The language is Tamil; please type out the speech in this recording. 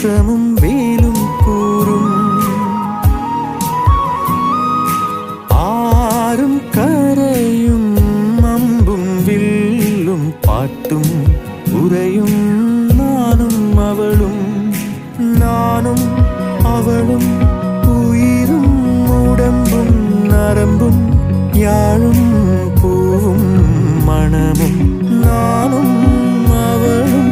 பாசமும் வேலும் கூறும். ஆறும் கரையும் அம்பும் வில்லும் பாட்டும் உரையும் நானும் அவளும், நானும் அவளும் உயிரும் உடம்பும் நரம்பும் யாழும் பூவும் மணமும், நானும் அவளும்